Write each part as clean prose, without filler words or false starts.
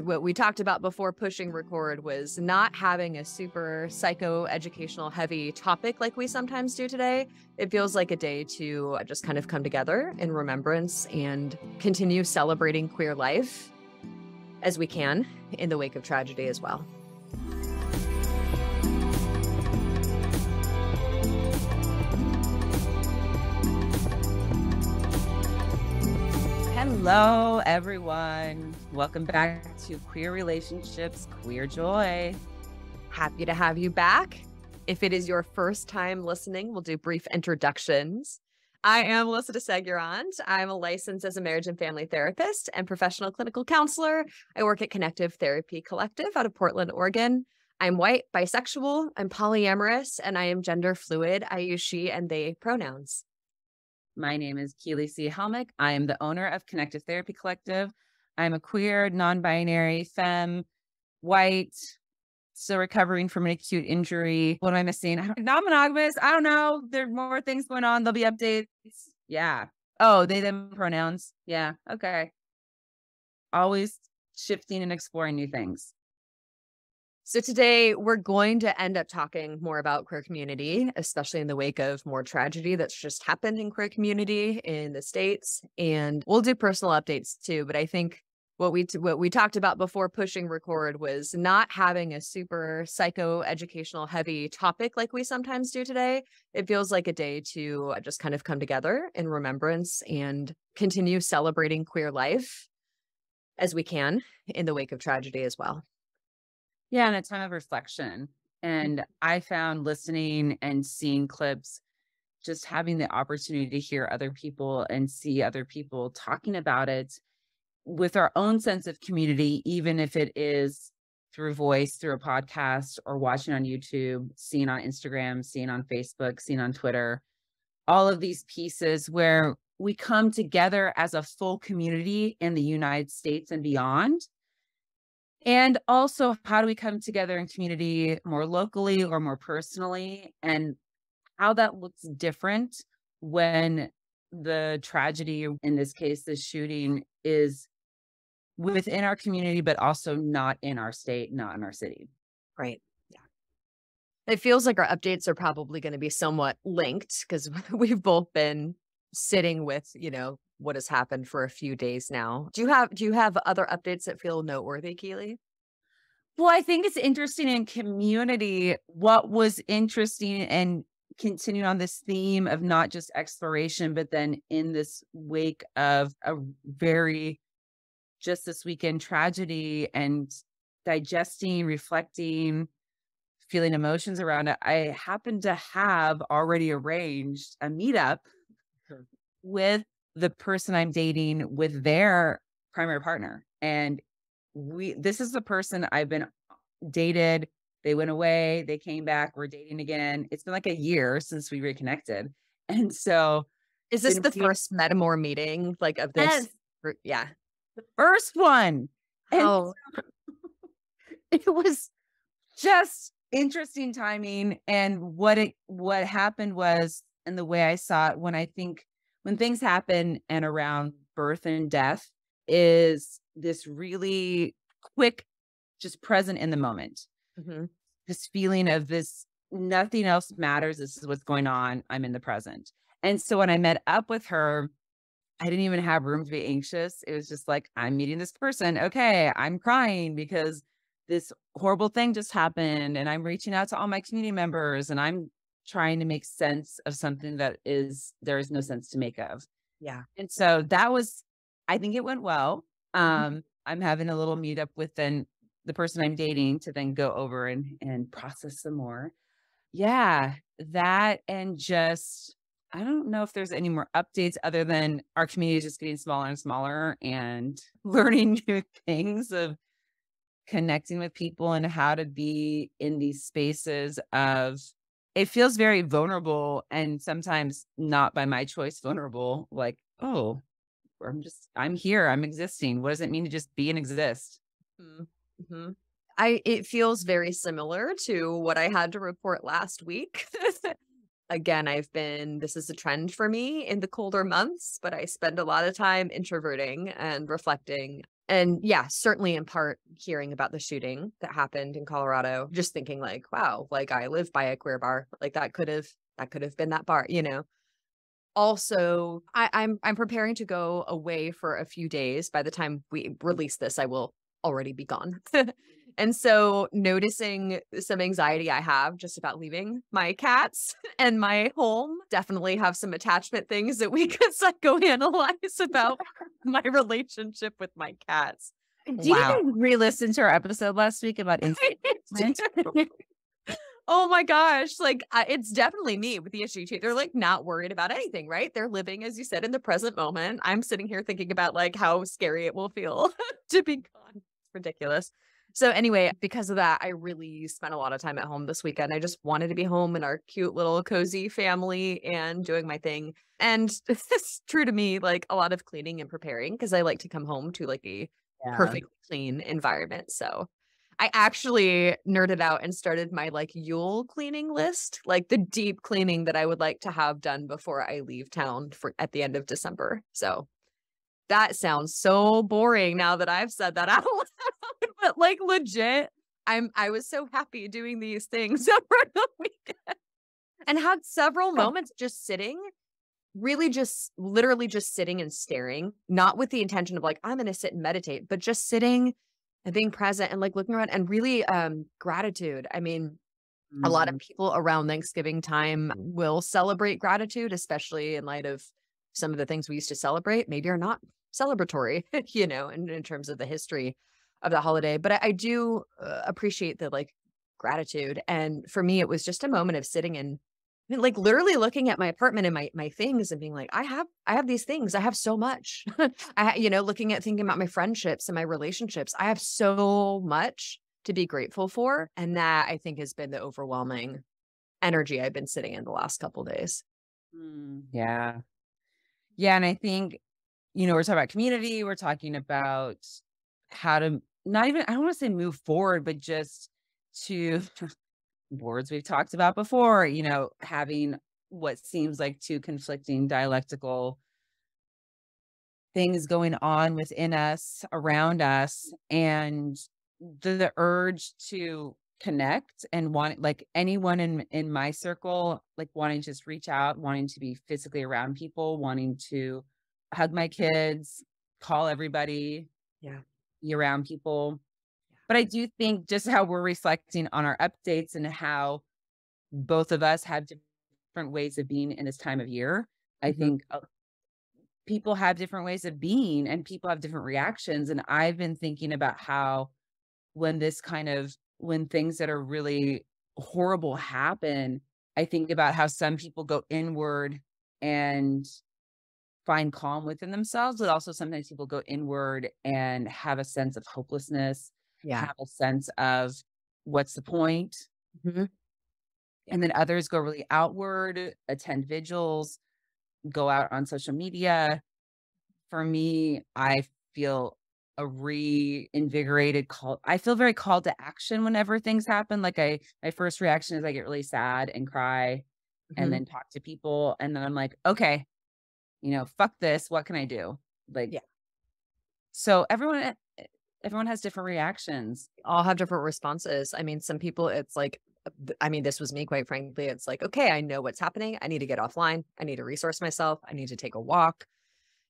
what we talked about before pushing record was not having a super psychoeducational heavy topic like we sometimes do today. It feels like a day to just kind of come together in remembrance and continue celebrating queer life as we can in the wake of tragedy as well. Hello, everyone. Welcome back to Queer Relationships, Queer Joy. Happy to have you back. If it is your first time listening, we'll do brief introductions. I am Melissa DeSegurant. I'm a licensed as a marriage and family therapist and professional clinical counselor. I work at Connective Therapy Collective out of Portland, Oregon. I'm white, bisexual, I'm polyamorous, and I am gender fluid. I use she and they pronouns. My name is Keely C. Helmick. I am the owner of Connective Therapy Collective. I'm a queer, non-binary, femme, white, still recovering from an acute injury. What am I missing? Non-monogamous. I don't know. There are more things going on. There'll be updates. Yeah. Oh, they, them pronouns. Yeah. Okay. Always shifting and exploring new things. So today we're going to end up talking more about queer community, especially in the wake of more tragedy that's just happened in queer community in the States. And we'll do personal updates too. But I think what we talked about before pushing record was not having a super psychoeducational heavy topic like we sometimes do today. It feels like a day to just kind of come together in remembrance and continue celebrating queer life as we can in the wake of tragedy as well. Yeah, and a time of reflection. And I found listening and seeing clips, just having the opportunity to hear other people and see other people talking about it with our own sense of community, even if it is through voice, through a podcast, or watching on YouTube, seeing on Instagram, seeing on Facebook, seeing on Twitter, all of these pieces where we come together as a full community in the United States and beyond. And also, how do we come together in community more locally or more personally, and how that looks different when the tragedy, in this case, the shooting, is within our community, but also not in our state, not in our city. Right. Yeah. It feels like our updates are probably going to be somewhat linked because we've both been sitting with, what has happened for a few days now. Do you have other updates that feel noteworthy, Keely? Well, I think it's interesting in community. What was interesting and continuing on this theme of not just exploration, but then in this wake of a very just this weekend tragedy and digesting, reflecting, feeling emotions around it, I happen to have already arranged a meetup with the person I'm dating with their primary partner. And this is the person I've been dated. They went away, they came back, we're dating again. It's been like a year since we reconnected. And so is this the first Metamor meeting of this? Yes. Yeah. The first one. Oh, it was just interesting timing. And what happened was, and the way I saw it, when things happen and around birth and death, is this really quick, just present in the moment. Mm-hmm. This feeling of this, nothing else matters. This is what's going on. I'm in the present. And so when I met up with her, I didn't even have room to be anxious. It was just like, I'm meeting this person. Okay, I'm crying because this horrible thing just happened. And I'm reaching out to all my community members and I'm trying to make sense of something there is no sense to make of. Yeah. And so I think it went well. I'm having a little meetup with then the person I'm dating to then go over and process some more. Yeah, that, and just, I don't know if there's any more updates other than our community is just getting smaller and smaller and learning new things of connecting with people and how to be in these spaces of, it feels very vulnerable and sometimes not by my choice vulnerable. Like, oh, I'm here, I'm existing. What does it mean to just be and exist? Mm-hmm. It feels very similar to what I had to report last week. Again, this is a trend for me in the colder months, but I spend a lot of time introverting and reflecting And yeah, certainly in part hearing about the shooting that happened in Colorado, just thinking like, wow, like I live by a queer bar. Like that could have been that bar, you know. Also, I'm preparing to go away for a few days. By the time we release this, I will already be gone. And so noticing some anxiety I have just about leaving my cats and my home, definitely have some attachment things that we could psychoanalyze about my relationship with my cats. Do you Wow. re-listen to our episode last week about instant? Oh my gosh, like, it's definitely me with the issue too. They're, like, not worried about anything, right? They're living, as you said, in the present moment. I'm sitting here thinking about, like, how scary it will feel to be gone. It's ridiculous. So anyway, because of that, I really spent a lot of time at home this weekend. I just wanted to be home in our cute little cozy family and doing my thing. And it's true to me, like, a lot of cleaning and preparing because I like to come home to, like, a Yeah. perfectly clean environment. So I actually nerded out and started my, like, Yule cleaning list, like, the deep cleaning that I would like to have done before I leave town for at the end of December. So, that sounds so boring now that I've said that out loud, but, like, legit, I was so happy doing these things over the weekend and had several moments just sitting, really just literally just sitting and staring, not with the intention of, like, "I'm gonna sit and meditate," but just sitting and being present and, like, looking around and really, gratitude. I mean, a lot of Mhm. people around Thanksgiving time will celebrate gratitude, especially in light of some of the things we used to celebrate, maybe are not celebratory, you know, in terms of the history of the holiday. But I do appreciate the like gratitude. And for me, it was just a moment of sitting and I mean, like literally looking at my apartment and my things and being like, I have these things. I have so much. You know, looking at thinking about my friendships and my relationships. I have so much to be grateful for. And that I think has been the overwhelming energy I've been sitting in the last couple days. Yeah. Yeah, and I think, we're talking about community, we're talking about how to not even I don't wanna say move forward, but just to words we've talked about before, having what seems like 2 conflicting dialectical things going on within us, around us, and the urge to connect and want like anyone in my circle, like wanting to just reach out, wanting to be physically around people, wanting to hug my kids, call everybody, Yeah. be around people. But I do think just how we're reflecting on our updates and how both of us have different ways of being in this time of year. I Mhm. think people have different ways of being and people have different reactions. And I've been thinking about how when things that are really horrible happen, I think about how some people go inward and find calm within themselves, but also sometimes people go inward and have a sense of hopelessness, Yeah. have a sense of what's the point? Mhm. Yeah. And then others go really outward, attend vigils, go out on social media. For me, I feel a reinvigorated call. I feel very called to action whenever things happen. Like my first reaction is I get really sad and cry and Mhm. then talk to people. And then I'm like, okay, fuck this. What can I do? Like, Yeah. so everyone has different reactions. All have different responses. I mean, some people it's like I mean, this was me quite frankly. It's like, okay, I know what's happening. I need to get offline. I need to resource myself. I need to take a walk,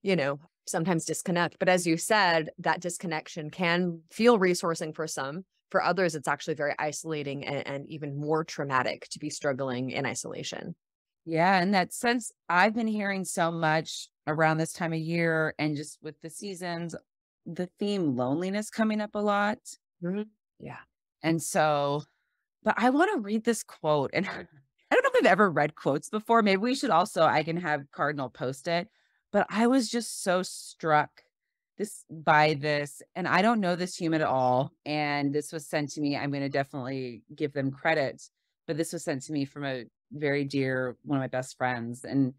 you know, sometimes disconnect. But as you said, that disconnection can feel resourcing for some. For others, it's actually very isolating and even more traumatic to be struggling in isolation. Yeah. In that sense, I've been hearing so much around this time of year and just with the seasons, the theme loneliness coming up a lot. Mhm. Yeah. And so, but I want to read this quote. And I don't know if I've ever read quotes before. Maybe I can have Cardinal post it. But I was just so struck by this. And I don't know this human at all. And this was sent to me. I'm going to definitely give them credit. But this was sent to me from a very dear, one of my best friends. And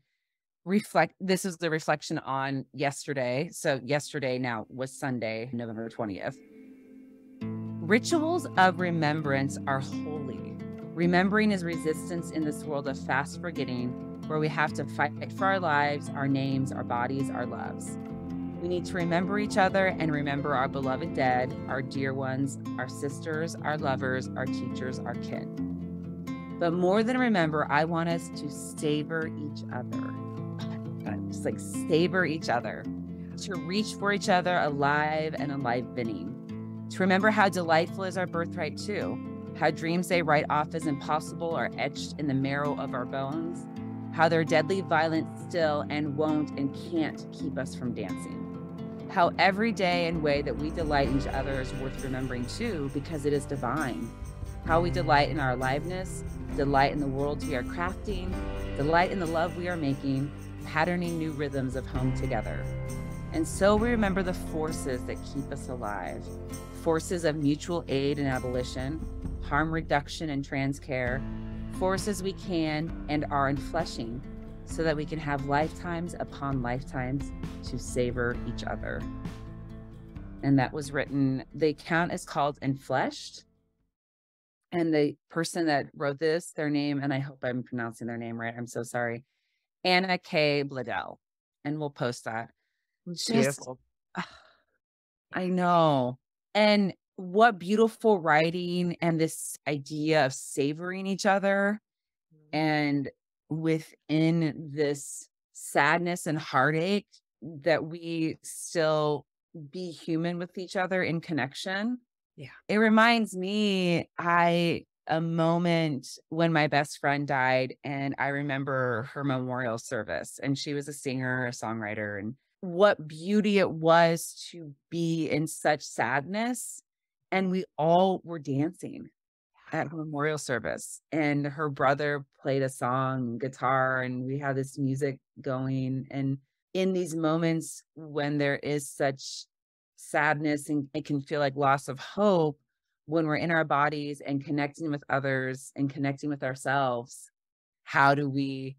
this is the reflection on yesterday. So yesterday now was Sunday, November 20th. Rituals of remembrance are holy. Remembering is resistance in this world of fast forgetting, where we have to fight for our lives, our names, our bodies, our loves. We need to remember each other and remember our beloved dead, our dear ones, our sisters, our lovers, our teachers, our kin. But more than remember, I want us to savor each other. Just like savor each other, to reach for each other alive and enlivening, to remember how delightful is our birthright too, how dreams they write off as impossible are etched in the marrow of our bones, how they're deadly violent still and won't and can't keep us from dancing. How every day and way that we delight in each other is worth remembering too, because it is divine. How we delight in our aliveness, delight in the worlds we are crafting, delight in the love we are making, patterning new rhythms of home together. And so we remember the forces that keep us alive, forces of mutual aid and abolition, harm reduction and trans care, forces we can and are enfleshing, so that we can have lifetimes upon lifetimes to savor each other. And that was written, the account is called Enfleshed. And the person that wrote this, their name, and I hope I'm pronouncing their name right, I'm so sorry, Anna K. Bladell. And we'll post that. It's Just, beautiful. I know. And what beautiful writing, and this idea of savoring each other. And within this sadness and heartache, that we still be human with each other in connection. Yeah. It reminds me, a moment when my best friend died, and I remember her memorial service, and she was a singer, a songwriter, and what beauty it was to be in such sadness. And we all were dancing at her memorial service, and her brother played a song, guitar, and we had this music going. And in these moments when there is such sadness and it can feel like loss of hope, when we're in our bodies and connecting with others and connecting with ourselves, how do we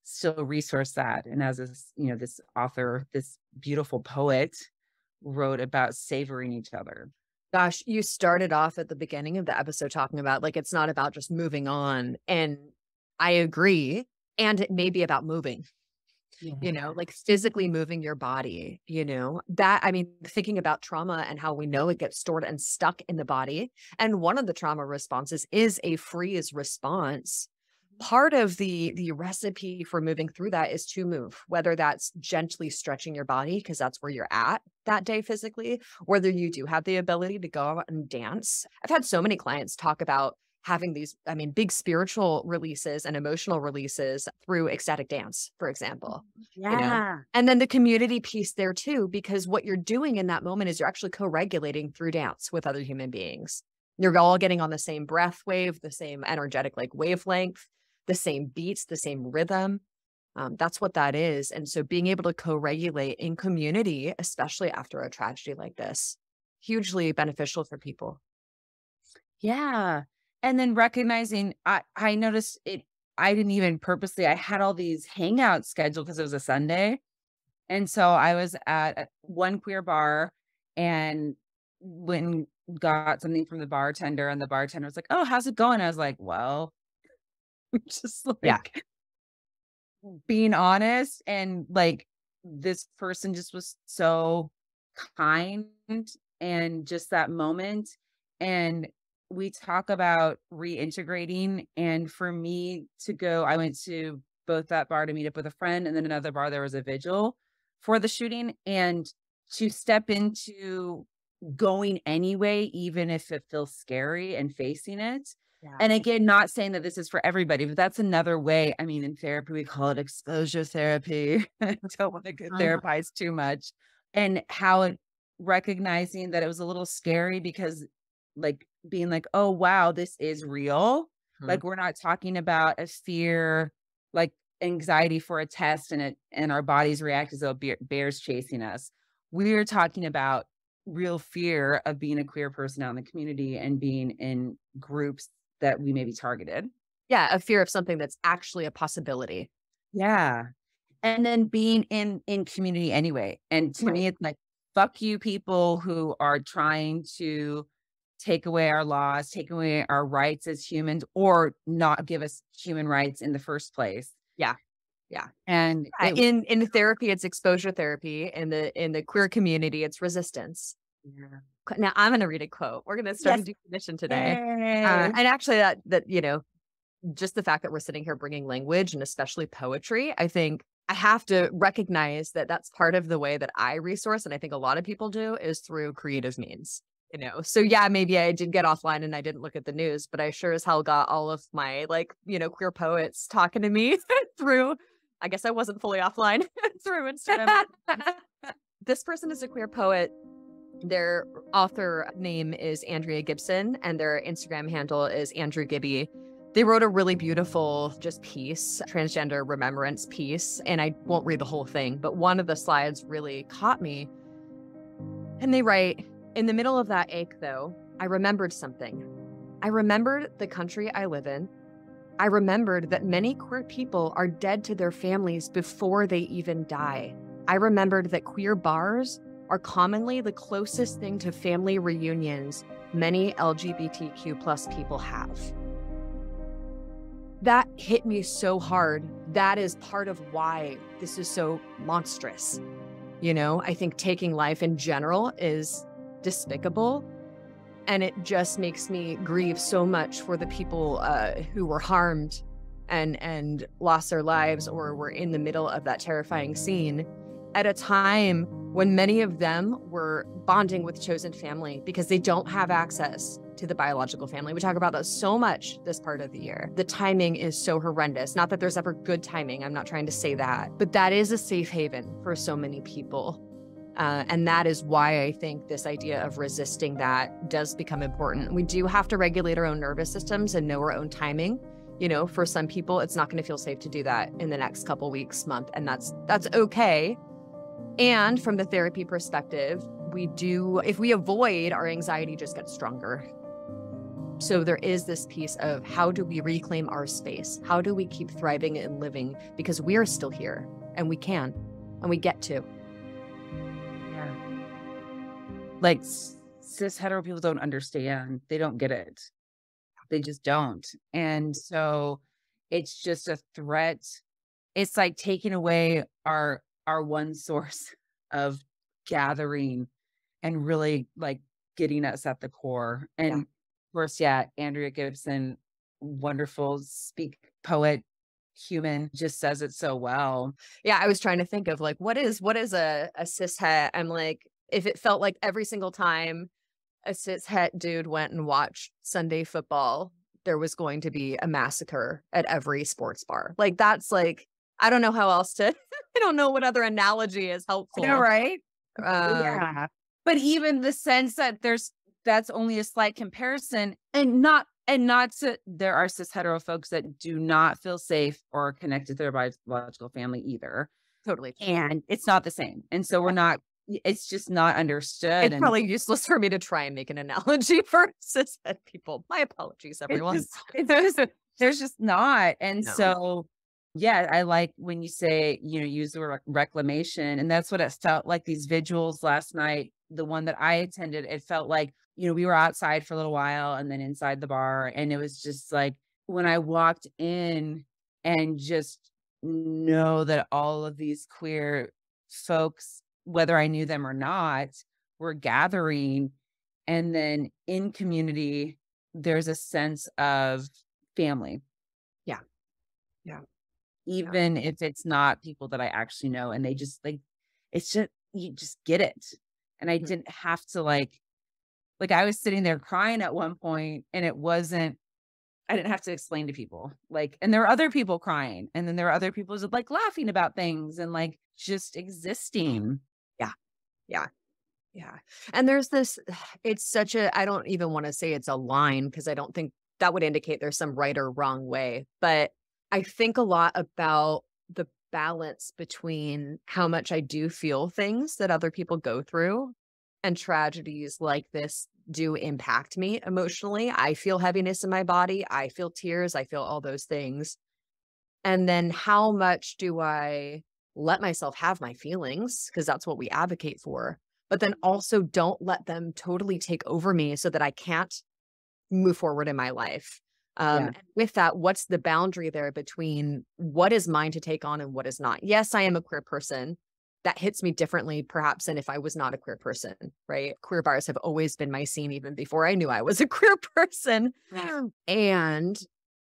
still resource that? And as this author, this beautiful poet, wrote about savoring each other. Gosh, you started off at the beginning of the episode talking about like it's not about just moving on. And I agree. And it may be about moving, like physically moving your body, thinking about trauma and how we know it gets stored and stuck in the body. And one of the trauma responses is a freeze response. Part of the recipe for moving through that is to move, whether that's gently stretching your body, because that's where you're at that day physically, whether you do have the ability to go out and dance. I've had so many clients talk about having these, big spiritual releases and emotional releases through ecstatic dance, for example. Yeah. And then the community piece there too, because what you're doing in that moment is you're actually co-regulating through dance with other human beings. You're all getting on the same breath wave, the same energetic wavelength, the same beats, the same rhythm. That's what that is. And so being able to co-regulate in community, especially after a tragedy like this, hugely beneficial for people. Yeah. And then recognizing, I noticed it, I didn't even purposely, I had all these hangouts scheduled because it was a Sunday. And so I was at one queer bar and got something from the bartender, and the bartender was like, "Oh, how's it going?" I was like, "Well," just being honest. And this person just was so kind, and just that moment. And we talk about reintegrating. And for me to go, I went to both that bar to meet up with a friend, and then another bar, there was a vigil for the shooting, and to step into going anyway, even if it feels scary, and facing it. Yeah. And again, not saying that this is for everybody, but that's another way. In therapy, we call it exposure therapy. I don't want to get therapized too much. And how recognizing that it was a little scary, because being like, oh, wow, this is real. We're not talking about a fear, like anxiety for a test, and our bodies react as though bear's chasing us. We're talking about real fear of being a queer person out in the community and being in groups that we may be targeted. Yeah, a fear of something that's actually a possibility. Yeah. And then being in community anyway. And to me, it's like, fuck you people who are trying to take away our laws, take away our rights as humans, or not give us human rights in the first place. Yeah. Yeah. And it In therapy, it's exposure therapy. In the queer community, it's resistance. yeah. Now I'm going to read a quote. We're going to start a Yes. definition today. Yay. And actually that, just the fact that we're sitting here bringing language and especially poetry, I think I have to recognize that that's part of the way that I resource. And I think a lot of people do is through creative means, So yeah, maybe I did get offline and I didn't look at the news, but I sure as hell got all of my queer poets talking to me through, I guess I wasn't fully offline through Instagram. This person is a queer poet. Their author name is Andrea Gibson, and their Instagram handle is Andrew Gibby. They wrote a really beautiful just piece, transgender remembrance piece, and I won't read the whole thing, but one of the slides really caught me. And they write, "In the middle of that ache, though, I remembered something. I remembered the country I live in. I remembered that many queer people are dead to their families before they even die. I remembered that queer bars are commonly the closest thing to family reunions many LGBTQ plus people have." That hit me so hard. That is part of why this is so monstrous. I think taking life in general is despicable. And it just makes me grieve so much for the people who were harmed and lost their lives or were in the middle of that terrifying scene at a time when many of them were bonding with chosen family because they don't have access to the biological family. We talk about that so much this part of the year. The timing is so horrendous. Not that there's ever good timing. I'm not trying to say that, but that is a safe haven for so many people. And that is why I think this idea of resisting that does become important. We do have to regulate our own nervous systems and know our own timing. For some people, it's not going to feel safe to do that in the next couple weeks, month, and that's okay. And from the therapy perspective, if we avoid, our anxiety just gets stronger. So there is this piece of how do we reclaim our space? How do we keep thriving and living? Because we are still here and we can, and we get to. Yeah. Like cis hetero people don't understand. They don't get it. They just don't. And so it's just a threat. It's like taking away our one source of gathering and really like getting us at the core. And of course, Andrea Gibson, wonderful poet, human, just says it so well. Yeah, I was trying to think of like, what is a cis het? I'm like, if it felt like every single time a cis het dude went and watched Sunday football, there was going to be a massacre at every sports bar. Like, that's like, I don't know how else to, I don't know what other analogy is helpful. Yeah, right? Yeah. But even the sense that that's only a slight comparison there are cis hetero folks that do not feel safe or connected to their biological family either. Totally. And it's not the same. And so it's just not understood. It's probably useless for me to try and make an analogy for cis het people. My apologies, everyone. There's just not. And No. so, I like when you say, use the word reclamation. And that's what it felt like, these vigils last night. The one that I attended, it felt like, we were outside for a little while and then inside the bar. And it was just like, when I walked in and just know that all of these queer folks, whether I knew them or not, were gathering. And then in community, there's a sense of family. Yeah. Yeah. Even if it's not people that I actually know, and they just like, it's just, you just get it. And I didn't have to like I was sitting there crying at one point, and I didn't have to explain to people, and there were other people crying, and then there were other people just like laughing about things and like just existing. Yeah. And there's this, it's such I don't even want to say it's a line, because I don't think that would indicate there's some right or wrong way, but I think a lot about the balance between how much I do feel things that other people go through, and tragedies like this do impact me emotionally. I feel heaviness in my body. I feel tears. I feel all those things. And then how much do I let myself have my feelings? Because that's what we advocate for. But then also don't let them totally take over me so that I can't move forward in my life. Yeah. And with that, what's the boundary there between what is mine to take on and what is not? Yes, I am a queer person. That hits me differently, perhaps, than if I was not a queer person, right? Queer bars have always been my scene, even before I knew I was a queer person. And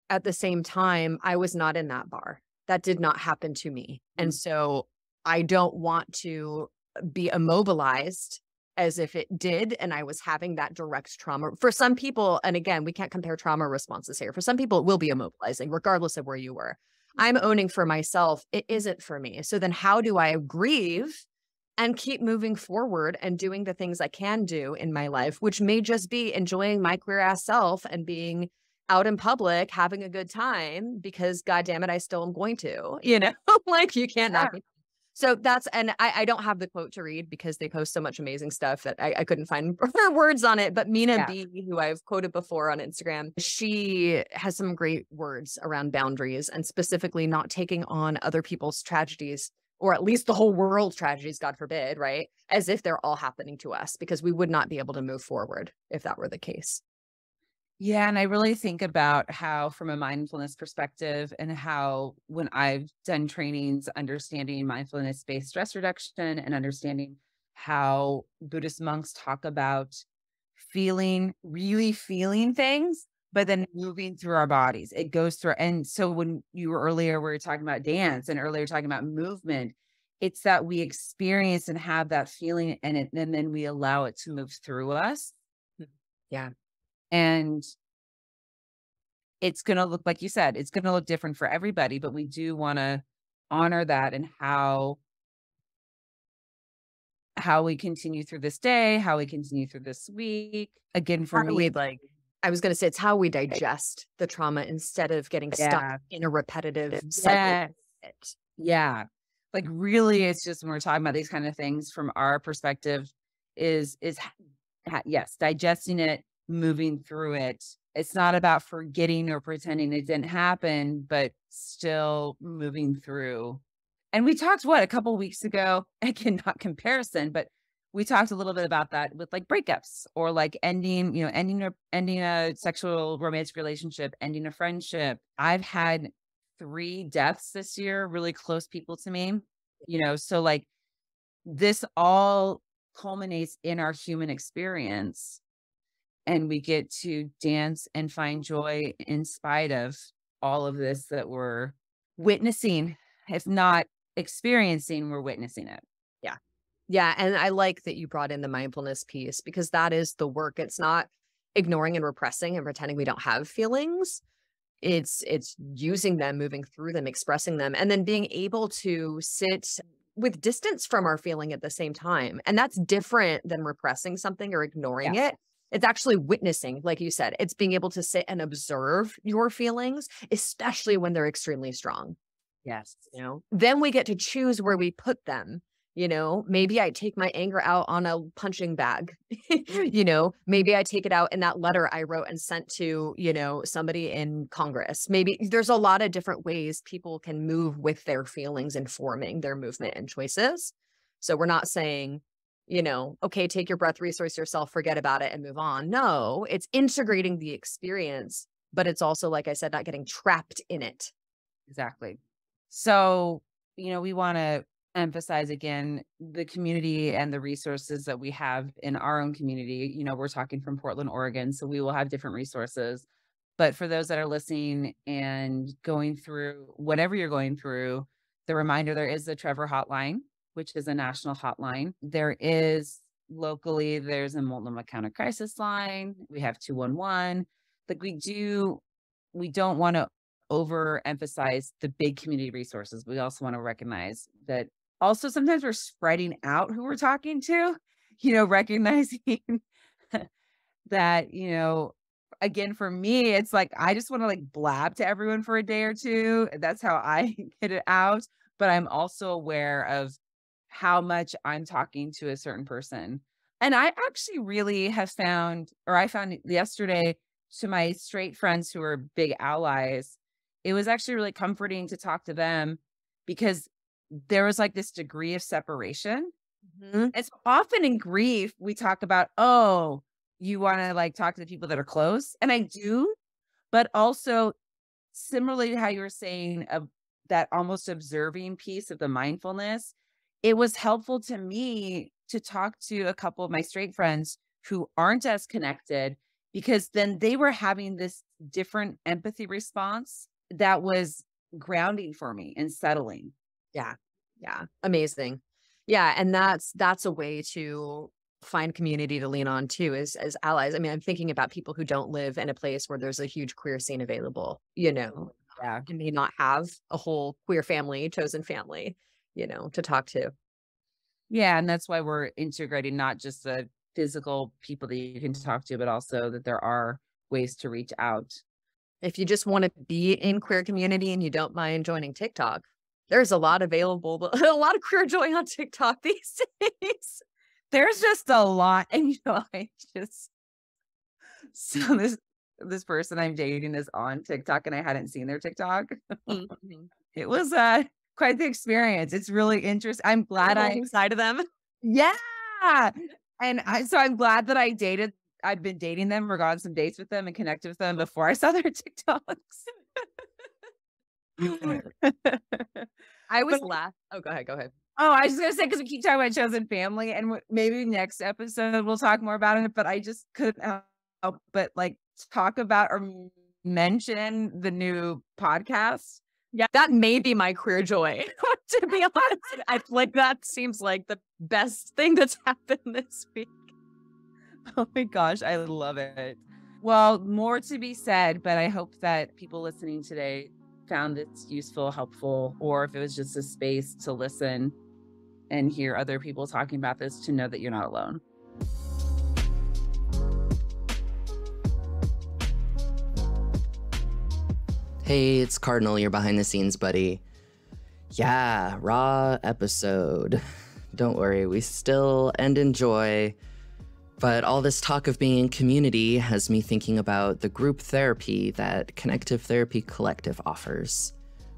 at the same time, I was not in that bar. That did not happen to me. And so I don't want to be immobilized as if it did and I was having that direct trauma. For some people, and again, we can't compare trauma responses here. For some people, it will be immobilizing, regardless of where you were. I'm owning for myself, it isn't for me. So then how do I grieve and keep moving forward and doing the things I can do in my life, which may just be enjoying my queer ass self and being out in public, having a good time because God damn it, I still am going to, like you can't knock me. So that's, and I don't have the quote to read because they post so much amazing stuff that I couldn't find words on it. But Mina B, who I've quoted before on Instagram, she has some great words around boundaries and specifically not taking on other people's tragedies, or at least the whole world's tragedies, God forbid, right? As if they're all happening to us, because we would not be able to move forward if that were the case. Yeah. And I really think about how, from a mindfulness perspective, and how when I've done trainings, understanding mindfulness-based stress reduction and understanding how Buddhist monks talk about really feeling things, but then moving through our bodies. It goes through. And so when you were earlier, we were talking about dance and earlier talking about movement, it's that we experience and have that feeling and then we allow it to move through us. Yeah. And it's going to look, like you said, it's going to look different for everybody, but we do want to honor that and how we continue through this day, how we continue through this week. Again, for me, I was going to say, it's how we digest the trauma instead of getting stuck in a repetitive cycle. Yeah. Like really, it's just when we're talking about these kind of things from our perspective is yes, digesting it, moving through it. It's not about forgetting or pretending it didn't happen, but still moving through. And we talked a couple weeks ago, again, not comparison, but we talked a little bit about that with like breakups or like ending a sexual romantic relationship, ending a friendship. I've had 3 deaths this year, really close people to me, so like this all culminates in our human experience. And we get to dance and find joy in spite of all of this that we're witnessing. If not experiencing, we're witnessing it. Yeah. Yeah. And I like that you brought in the mindfulness piece because that is the work. It's not ignoring and repressing and pretending we don't have feelings. It's using them, moving through them, expressing them, and then being able to sit with distance from our feeling at the same time. And that's different than repressing something or ignoring it. It's actually witnessing, like you said, it's being able to sit and observe your feelings, especially when they're extremely strong. Yes. Then we get to choose where we put them. Maybe I take my anger out on a punching bag. Maybe I take it out in that letter I wrote and sent to, somebody in Congress. Maybe there's a lot of different ways people can move with their feelings, informing their movement and choices. So we're not saying, okay, take your breath, resource yourself, forget about it and move on. No, it's integrating the experience, but it's also, like I said, not getting trapped in it. Exactly. So, we want to emphasize again the community and the resources that we have in our own community. We're talking from Portland, Oregon, so we will have different resources. But for those that are listening and going through whatever you're going through, the reminder, there is the Trevor Hotline, which is a national hotline. There is locally, there's a Multnomah County Crisis Line. We have 211. Like we don't want to overemphasize the big community resources. We also want to recognize that also sometimes we're spreading out who we're talking to, recognizing that, again, for me, it's like, I just want to like blab to everyone for a day or two. That's how I get it out. But I'm also aware of how much I'm talking to a certain person. And I actually really have found, or I found yesterday, to my straight friends who are big allies, it was actually really comforting to talk to them because there was like this degree of separation. Mm-hmm. It's often in grief, we talk about, oh, you want to like talk to the people that are close. And I do, but also similarly to how you were saying that almost observing piece of the mindfulness, it was helpful to me to talk to a couple of my straight friends who aren't as connected, because then they were having this different empathy response that was grounding for me and settling. Yeah. Yeah. Amazing. Yeah. And that's a way to find community to lean on too, as allies. I mean, I'm thinking about people who don't live in a place where there's a huge queer scene available, Yeah. and may not have a whole queer family, chosen family, to talk to. Yeah. And that's why we're integrating not just the physical people that you can talk to, but also that there are ways to reach out. If you just want to be in queer community and you don't mind joining TikTok, there's a lot available, a lot of queer joy on TikTok these days. There's just a lot. And so this person I'm dating is on TikTok and I hadn't seen their TikTok. Mhm. It was quite the experience. It's really interesting. I'm glad Side of them. yeah. And so I'm glad that I'd been dating them or gone on some dates with them and connected with them before I saw their TikToks. I was laugh. Oh, go ahead. Go ahead. Oh, I was just gonna say, because we keep talking about chosen family, and maybe next episode we'll talk more about it. But I just couldn't help but talk about or mention the new podcast. Yeah, that may be my queer joy. To be honest, that seems like the best thing that's happened this week. Oh my gosh, I love it. Well, more to be said, but I hope that people listening today found this useful, helpful, or if it was just a space to listen and hear other people talking about this, to know that you're not alone. Hey, it's Cardinal, your behind the scenes buddy. Yeah, raw episode. Don't worry, we still end in joy. But all this talk of being in community has me thinking about the group therapy that Connective Therapy Collective offers.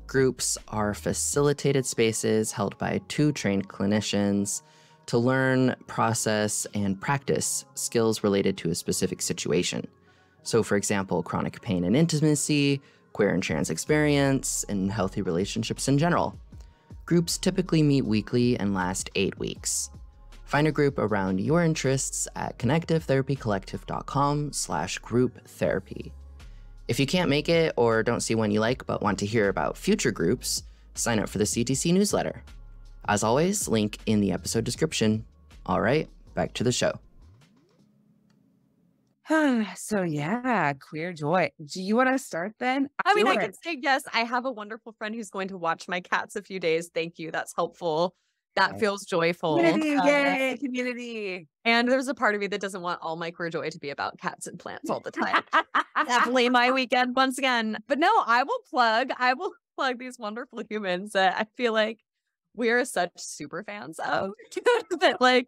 Groups are facilitated spaces held by 2 trained clinicians to learn, process, and practice skills related to a specific situation. So, for example, chronic pain and intimacy, queer and trans experience, and healthy relationships in general. Groups typically meet weekly and last 8 weeks. Find a group around your interests at connectivetherapycollective.com/group therapy. If you can't make it or don't see one you like but want to hear about future groups, sign up for the CTC newsletter. As always, link in the episode description. All right, back to the show. So yeah, queer joy. Do you want to start then? I mean, I can say yes. I have a wonderful friend who's going to watch my cats a few days. Thank you. That's helpful. That feels joyful. Yay, community. And there's a part of me that doesn't want all my queer joy to be about cats and plants all the time. Definitely my weekend once again. But no, I will plug these wonderful humans that I feel like we're such super fans of. That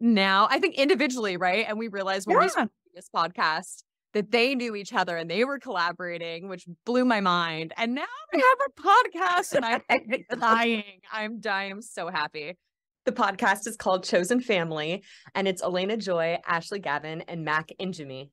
now I think individually, right? And we realized when we started this podcast that they knew each other and they were collaborating, which blew my mind. And now we have a podcast and I'm dying. I'm dying. I'm so happy. The podcast is called Chosen Family, and it's Elena Joy, Ashley Gavin, and Mac Injimi.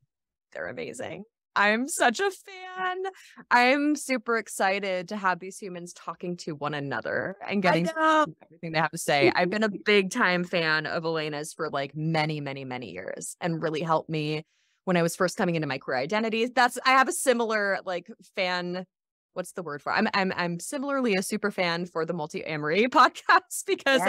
They're amazing. I'm such a fan. I'm super excited to have these humans talking to one another and getting everything they have to say. I've been a big time fan of Elena's for many, many, many years, and really helped me when I was first coming into my queer identity. I have a similar fan. What's the word for it? I'm similarly a super fan for the Multi-Amory podcast because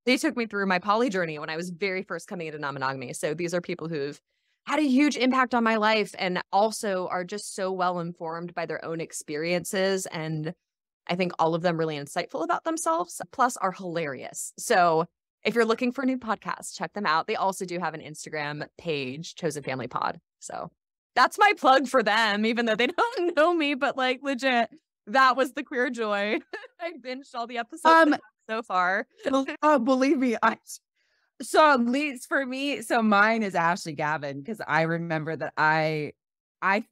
they took me through my poly journey when I was very first coming into non-monogamy. So these are people who've had a huge impact on my life and also are just so well informed by their own experiences. And I think all of them really insightful about themselves, plus are hilarious. So if you're looking for a new podcast, check them out. They also do have an Instagram page, Chosen Family Pod. So that's my plug for them, even though they don't know me, but legit, that was the queer joy. I binged all the episodes so far. Oh, believe me, so at least for me, so mine is Ashley Gavin, because I remember that I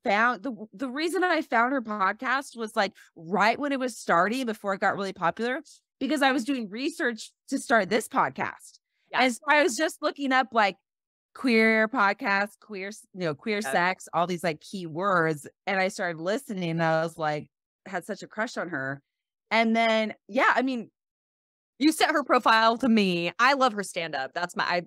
found the reason I found her podcast was right when it was starting, before it got really popular, because I was doing research to start this podcast. Yeah. And so I was just looking up queer podcasts, queer sex, all these like key words. And I started listening and I was like, had such a crush on her. And then, yeah, I mean, you sent her profile to me. I love her stand-up.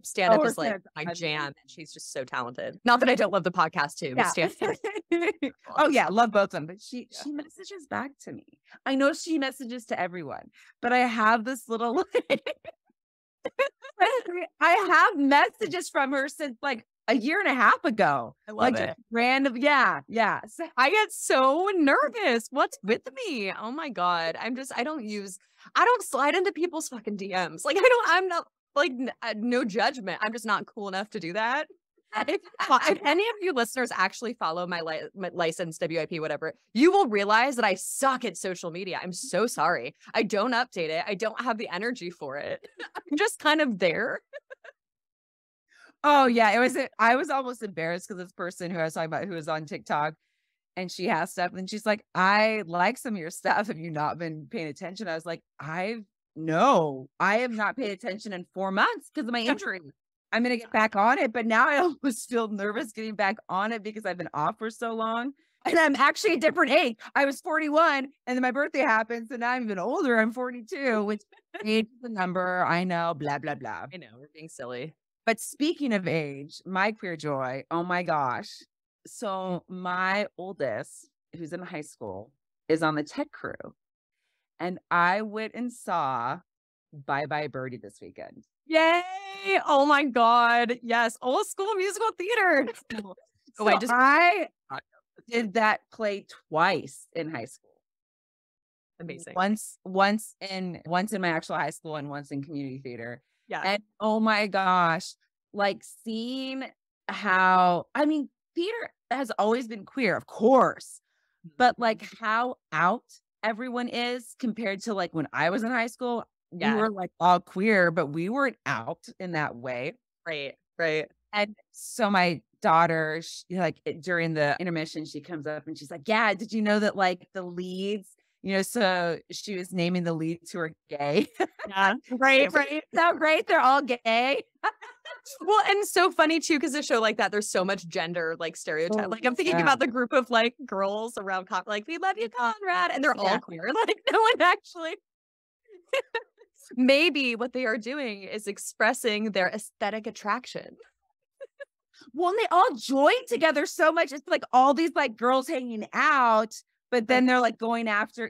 Stand-up is like my jam. And she's just so talented. Not that I don't love the podcast too. Yeah. But stand-up. Oh yeah, love both of them. But she messages back to me. I know she messages to everyone, but I have this little I have messages from her since like a year and a half ago. I love like it. Random. Yeah. So, I get so nervous. What's with me? Oh my God. I don't slide into people's fucking DMs. Like I'm not like, no judgment. I'm just not cool enough to do that. If any of you listeners actually follow my licensed WIP, whatever, you will realize that I suck at social media. I'm so sorry. I don't update it. I don't have the energy for it. I'm just kind of there. oh yeah, I was almost embarrassed because this person who I was talking about who was on TikTok and she has stuff and she's like, I like some of your stuff. Have you not been paying attention? I was like, I have not paid attention in 4 months because of my injury. I'm going to get back on it. But now I almost feel nervous getting back on it because I've been off for so long. And I'm actually a different age. I was 41 and then my birthday happened. So now I'm even older. I'm 42, which age is a number. I know, blah, blah, blah. I know, we're being silly. But speaking of age, my queer joy, oh my gosh. So my oldest, who's in high school, is on the tech crew. And I went and saw Bye Bye Birdie this weekend. Yay! Oh my God. Yes. Old school musical theater. So I did that play twice in high school. Amazing. Once in my actual high school and once in community theater. Yeah. And oh my gosh, like seeing how, I mean, theater has always been queer, of course, but like how out everyone is compared to like when I was in high school. Yeah. We were like all queer, but we weren't out in that way. Right. And so my daughter, during the intermission, she comes up and she's like, yeah, did you know that like the leads, so she was naming the leads who are gay. Yeah. Right. So great. They're all gay. Well, and so funny too, because a show like that, there's so much gender like stereotype. Like I'm thinking about the group of like girls around, like, we love you, Conrad. And they're all queer. Like no one actually. Maybe what they are doing is expressing their aesthetic attraction. Well, and they all join together so much. It's like all these like girls hanging out, but then they're like going after,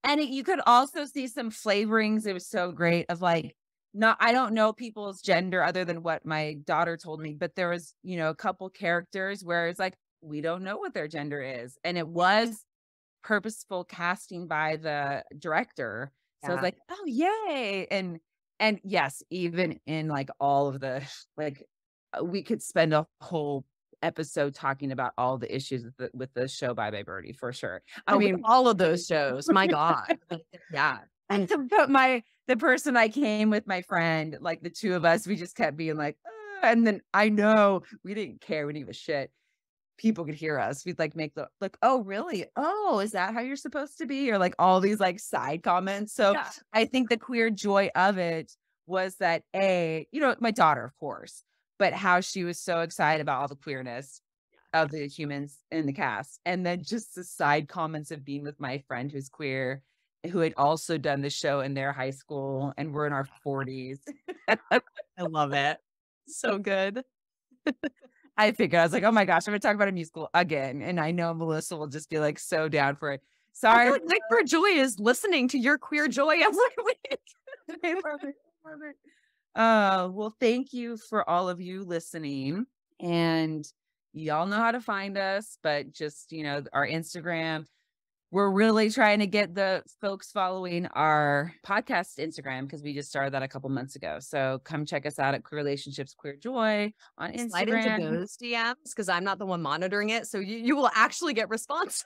and you could also see some flavorings. It was so great of like, I don't know people's gender other than what my daughter told me, but there was, a couple characters where it's like, we don't know what their gender is. And it was purposeful casting by the director. So I was like, oh, yay. And yes, even in like all of the, like, we could spend a whole episode talking about all the issues with the show Bye Bye Birdie for sure. I mean, all of those shows, my God. Yeah. But the person I came with, my friend, like the two of us, we just kept being like, and then I know we didn't care. We didn't give a shit. People could hear us. We'd like make oh, really? Oh, is that how you're supposed to be? Or like all these like side comments. So I think the queer joy of it was that my daughter, of course, but how she was so excited about all the queerness of the humans in the cast. And then just the side comments of being with my friend who's queer, who had also done the show in their high school, and we're in our 40s. I love it. So good. I figured, I was like, oh my gosh, I'm going to talk about a musical again. And I know Melissa will just be like so down for it. Sorry. I feel like queer joy is listening to your queer joy every week. I love it. Well, thank you for all of you listening. And y'all know how to find us, but just, our Instagram. We're really trying to get the folks following our podcast Instagram because we just started that a couple months ago. So come check us out at Queer Relationships, Queer Joy on Instagram. Slide into those DMs because I'm not the one monitoring it. So you will actually get responses.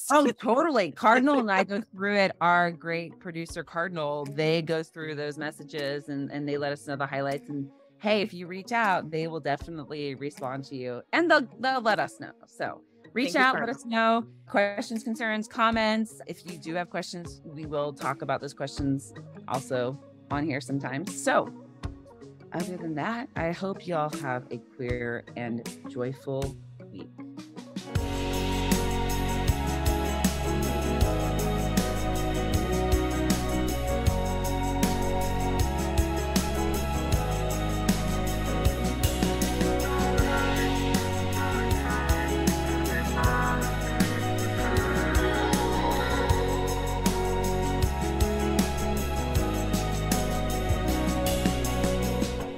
Oh, totally. Cardinal and I go through it. Our great producer, Cardinal, they go through those messages and they let us know the highlights. And hey, if you reach out, they will definitely respond to you and they'll let us know. So reach out, let us know questions, concerns, comments. If you do have questions, we will talk about those questions also on here sometimes. So other than that, I hope y'all have a queer and joyful week.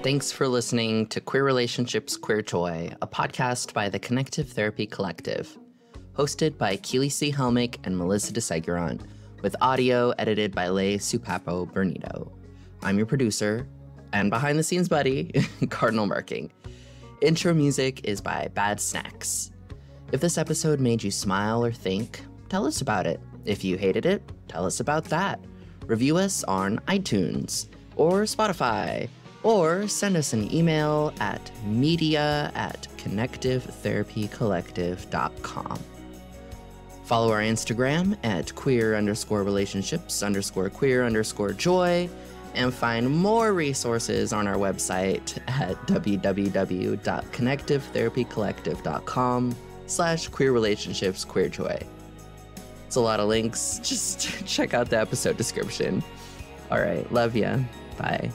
Thanks for listening to Queer Relationships, Queer Joy, a podcast by the Connective Therapy Collective, hosted by Keely C. Helmick and Melissa DeSiguran, with audio edited by Leigh Supapo Bernito. I'm your producer, and behind-the-scenes buddy, Cardinal Marking. Intro music is by Bad Snacks. If this episode made you smile or think, tell us about it. If you hated it, tell us about that. Review us on iTunes or Spotify, or send us an email at media@connectivetherapycollective.com. Follow our Instagram at queer_relationships_queer_joy, and find more resources on our website at www.connectivetherapycollective.com/queer-relationships-queer-joy. It's a lot of links. Just check out the episode description. All right. Love ya. Bye.